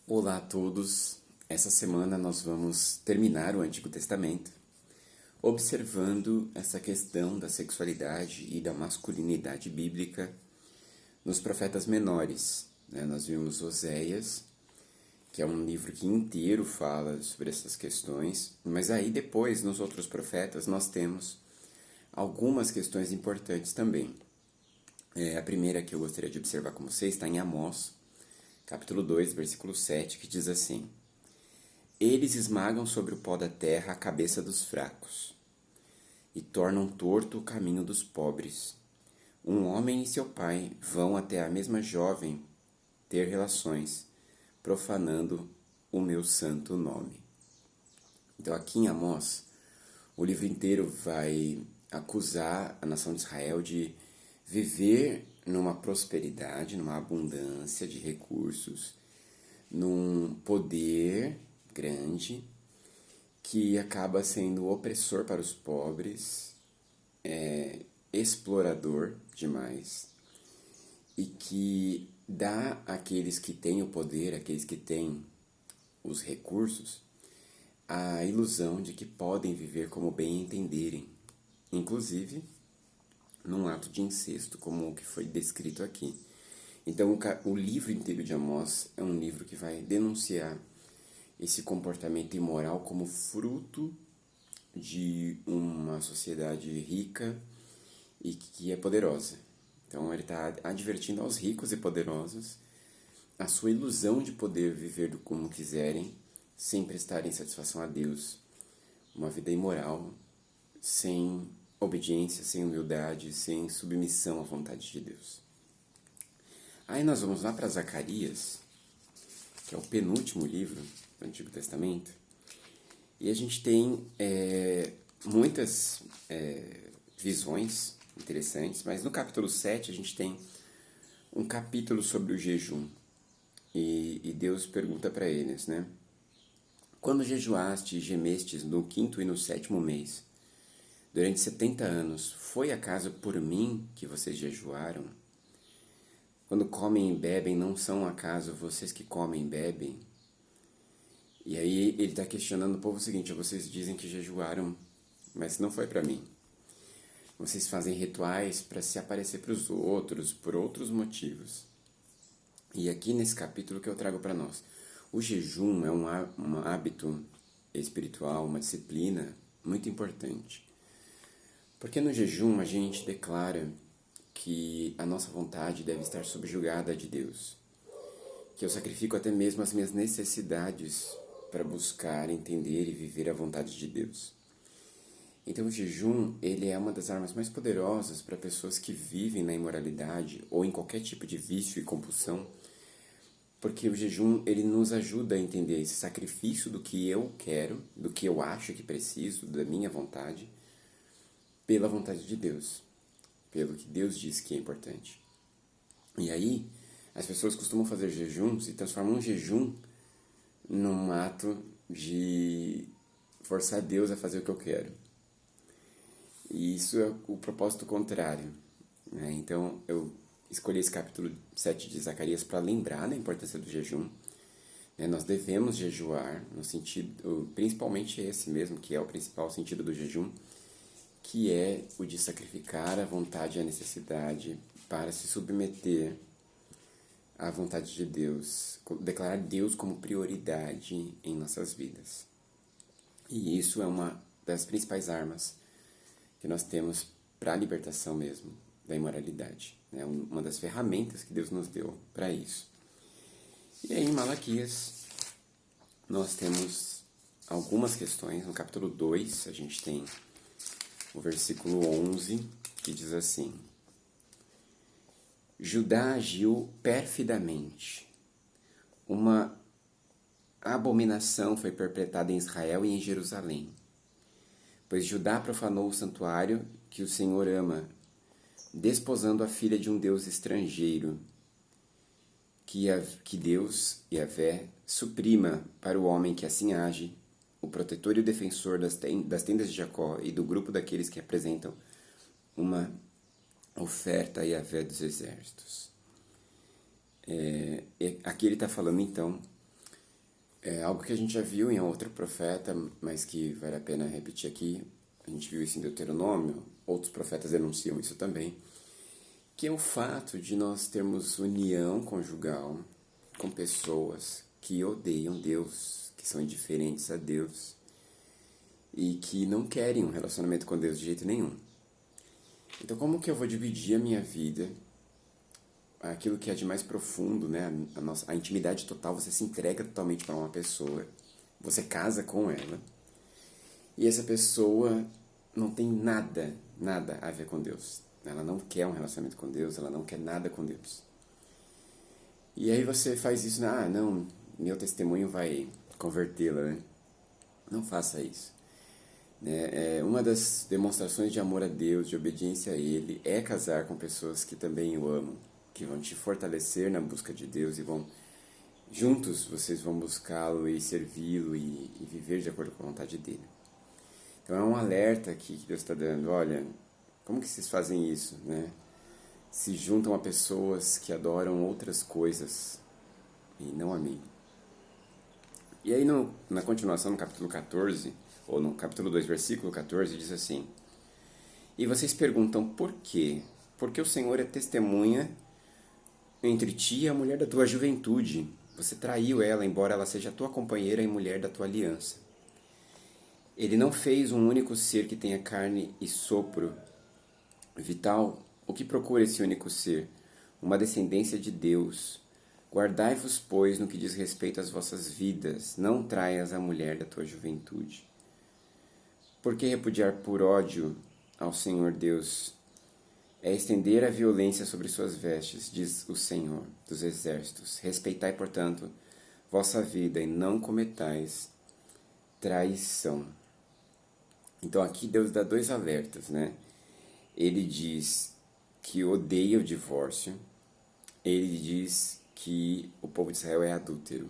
Olá a todos! Essa semana nós vamos terminar o Antigo Testamento observando essa questão da sexualidade e da masculinidade bíblica nos profetas menores. Nós vimos Oséias, que é um livro que inteiro fala sobre essas questões, mas aí depois, nos outros profetas, nós temos algumas questões importantes também. A primeira que eu gostaria de observar com vocês está em Amós, capítulo 2, versículo 7, que diz assim: Eles esmagam sobre o pó da terra a cabeça dos fracos e tornam torto o caminho dos pobres. Um homem e seu pai vão até a mesma jovem ter relações, profanando o meu santo nome. Então, aqui em Amós, o livro inteiro vai acusar a nação de Israel de viver numa prosperidade, numa abundância de recursos, num poder grande que acaba sendo opressor para os pobres, explorador demais e que dá àqueles que têm o poder, àqueles que têm os recursos, a ilusão de que podem viver como bem entenderem, inclusive num ato de incesto, como o que foi descrito aqui. Então, o livro inteiro de Amós é um livro que vai denunciar esse comportamento imoral como fruto de uma sociedade rica e que é poderosa. Então, ele está advertindo aos ricos e poderosos a sua ilusão de poder viver como quiserem, sem prestarem satisfação a Deus, uma vida imoral, sem obediência, sem humildade, sem submissão à vontade de Deus. Aí nós vamos lá para Zacarias, que é o penúltimo livro do Antigo Testamento, e a gente tem muitas visões interessantes, mas no capítulo 7 a gente tem um capítulo sobre o jejum, e Deus pergunta para eles, né? Quando jejuaste e gemestes no 5º e no 7º mês, durante 70 anos, foi acaso por mim que vocês jejuaram? Quando comem e bebem, não são acaso vocês que comem e bebem? E aí ele está questionando o povo o seguinte: vocês dizem que jejuaram, mas não foi para mim. Vocês fazem rituais para se aparecer para os outros, por outros motivos. E aqui nesse capítulo que eu trago para nós, o jejum é um hábito espiritual, uma disciplina muito importante. Porque no jejum a gente declara que a nossa vontade deve estar subjugada à de Deus. Que eu sacrifico até mesmo as minhas necessidades para buscar, entender e viver a vontade de Deus. Então o jejum, ele é uma das armas mais poderosas para pessoas que vivem na imoralidade ou em qualquer tipo de vício e compulsão, porque o jejum, ele nos ajuda a entender esse sacrifício do que eu quero, do que eu acho que preciso, da minha vontade, pela vontade de Deus, pelo que Deus diz que é importante. E aí, as pessoas costumam fazer jejuns e transformam um jejum num ato de forçar Deus a fazer o que eu quero. E isso é o propósito contrário, né? Então, eu escolhi esse capítulo 7 de Zacarias para lembrar da importância do jejum. Nós devemos jejuar, no sentido, principalmente esse mesmo, que é o principal sentido do jejum, que é o de sacrificar a vontade e a necessidade para se submeter à vontade de Deus, declarar Deus como prioridade em nossas vidas. E isso é uma das principais armas que nós temos para a libertação mesmo da imoralidade. É uma das ferramentas que Deus nos deu para isso. E aí em Malaquias nós temos algumas questões. No capítulo 2 a gente tem o versículo 11, que diz assim: Judá agiu perfidamente. Uma abominação foi perpetrada em Israel e em Jerusalém. Pois Judá profanou o santuário que o Senhor ama, desposando a filha de um deus estrangeiro. Que Deus, Yahvé, suprima para o homem que assim age, o protetor e o defensor das tendas de Jacó e do grupo daqueles que apresentam uma oferta a Yahvé dos exércitos. Aqui ele está falando então É algo que a gente já viu em outro profeta, mas que vale a pena repetir aqui. A gente viu isso em Deuteronômio, outros profetas denunciam isso também, que é o fato de nós termos união conjugal com pessoas que odeiam Deus, que são indiferentes a Deus e que não querem um relacionamento com Deus de jeito nenhum. Então, como que eu vou dividir a minha vida, aquilo que é de mais profundo, né? A intimidade total, você se entrega totalmente para uma pessoa, você casa com ela, e essa pessoa não tem nada a ver com Deus. Ela não quer um relacionamento com Deus, ela não quer nada com Deus. E aí você faz isso, não, meu testemunho vai convertê-la, né? Não faça isso. Uma das demonstrações de amor a Deus, de obediência a Ele, é casar com pessoas que também o amam, que vão te fortalecer na busca de Deus e vão, juntos, vocês vão buscá-lo e servi-lo e viver de acordo com a vontade dEle. Então é um alerta aqui que Deus está dando, olha, como que vocês fazem isso, né? Se juntam a pessoas que adoram outras coisas e não a mim. E aí na continuação, no capítulo 14, ou no capítulo 2, versículo 14, diz assim: E vocês perguntam por quê? Porque o Senhor é testemunha entre ti e a mulher da tua juventude. Você traiu ela, embora ela seja a tua companheira e mulher da tua aliança. Ele não fez um único ser que tenha carne e sopro vital. O que procura esse único ser? Uma descendência de Deus. Guardai-vos, pois, no que diz respeito às vossas vidas. Não traias a mulher da tua juventude. Por que repudiar por ódio ao Senhor Deus? É estender a violência sobre suas vestes, diz o Senhor dos exércitos. Respeitai, portanto, vossa vida e não cometais traição. Então aqui Deus dá dois alertas, né? Ele diz que odeia o divórcio, ele diz que o povo de Israel é adúltero.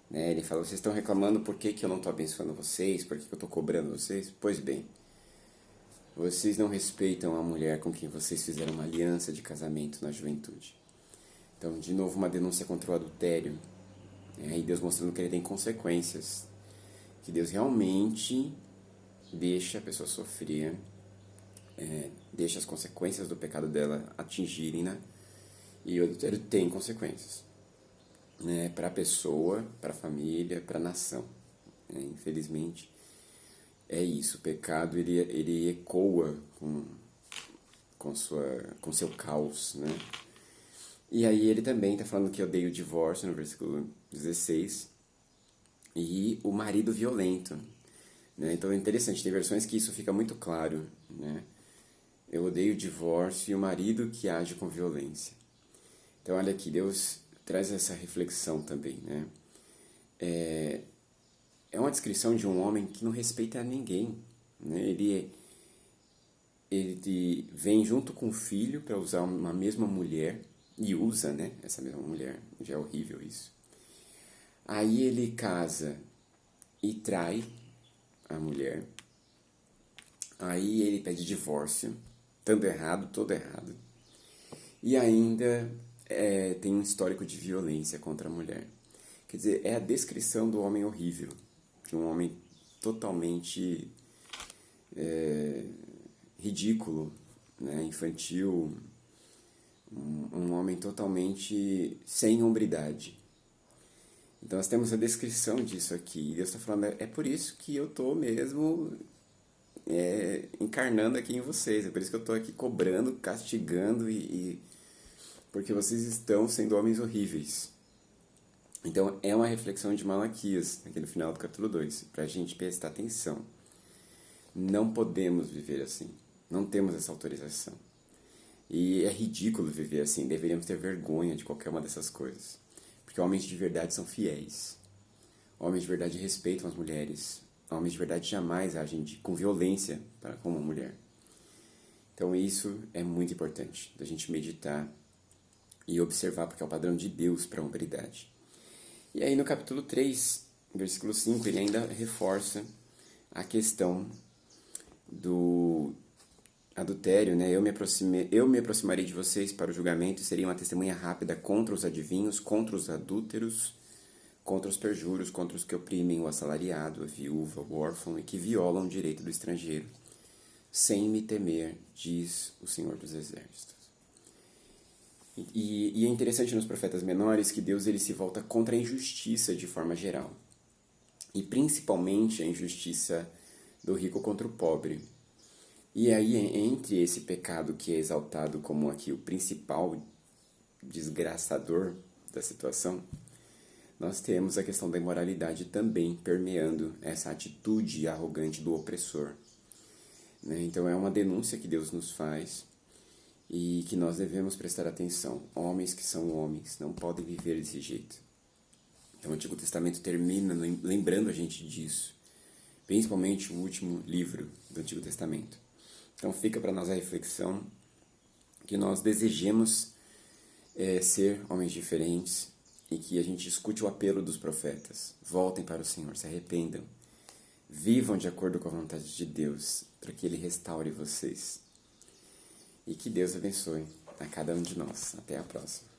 Né? Ele fala, vocês estão reclamando por que eu não estou abençoando vocês, por que eu estou cobrando vocês? Pois bem, vocês não respeitam a mulher com quem vocês fizeram uma aliança de casamento na juventude. Então, de novo, uma denúncia contra o adultério. E Deus mostrando que ele tem consequências. Que Deus realmente deixa a pessoa sofrer, deixa as consequências do pecado dela atingirem-na. E o adultério tem consequências. Né, para a pessoa, para a família, para a nação. Infelizmente, é isso. O pecado ele ecoa com seu caos. Né? E aí ele também está falando que odeia o divórcio, no versículo 16, e o marido violento. Né? Então é interessante, tem versões que isso fica muito claro. Né? Eu odeio o divórcio e o marido que age com violência. Então olha aqui, Deus traz essa reflexão também. Né? É uma descrição de um homem que não respeita ninguém. Né? Ele vem junto com o filho para usar uma mesma mulher, e usa, né, essa mesma mulher, já é horrível isso. Aí ele casa e trai a mulher. Aí ele pede divórcio, tanto errado, todo errado. E ainda tem um histórico de violência contra a mulher. Quer dizer, é a descrição do homem horrível, de um homem totalmente ridículo, né, infantil, um homem totalmente sem hombridade. Então nós temos a descrição disso aqui. E Deus está falando, é por isso que eu estou mesmo encarnando aqui em vocês. É por isso que eu estou aqui cobrando, castigando, porque vocês estão sendo homens horríveis. Então é uma reflexão de Malaquias, aqui no final do capítulo 2, para a gente prestar atenção. Não podemos viver assim. Não temos essa autorização. E é ridículo viver assim, deveríamos ter vergonha de qualquer uma dessas coisas. Porque homens de verdade são fiéis. Homens de verdade respeitam as mulheres. Homens de verdade jamais agem com violência para com uma mulher. Então isso é muito importante, da gente meditar e observar, porque é o padrão de Deus para a hombridade. E aí no capítulo 3, versículo 5, ele ainda reforça a questão do adultério, né? Eu me aproximarei de vocês para o julgamento e seria uma testemunha rápida contra os adivinhos, contra os adúlteros, contra os perjuros, contra os que oprimem o assalariado, a viúva, o órfão e que violam o direito do estrangeiro, sem me temer, diz o Senhor dos Exércitos. E é interessante nos profetas menores que Deus ele se volta contra a injustiça de forma geral. E principalmente a injustiça do rico contra o pobre. E aí, entre esse pecado que é exaltado como aqui o principal desgraçador da situação, nós temos a questão da imoralidade também permeando essa atitude arrogante do opressor. Então é uma denúncia que Deus nos faz e que nós devemos prestar atenção. Homens que são homens não podem viver desse jeito. Então, o Antigo Testamento termina lembrando a gente disso, principalmente o último livro do Antigo Testamento. Então fica para nós a reflexão que nós desejemos ser homens diferentes e que a gente escute o apelo dos profetas. Voltem para o Senhor, se arrependam, vivam de acordo com a vontade de Deus, para que Ele restaure vocês. E que Deus abençoe a cada um de nós. Até a próxima.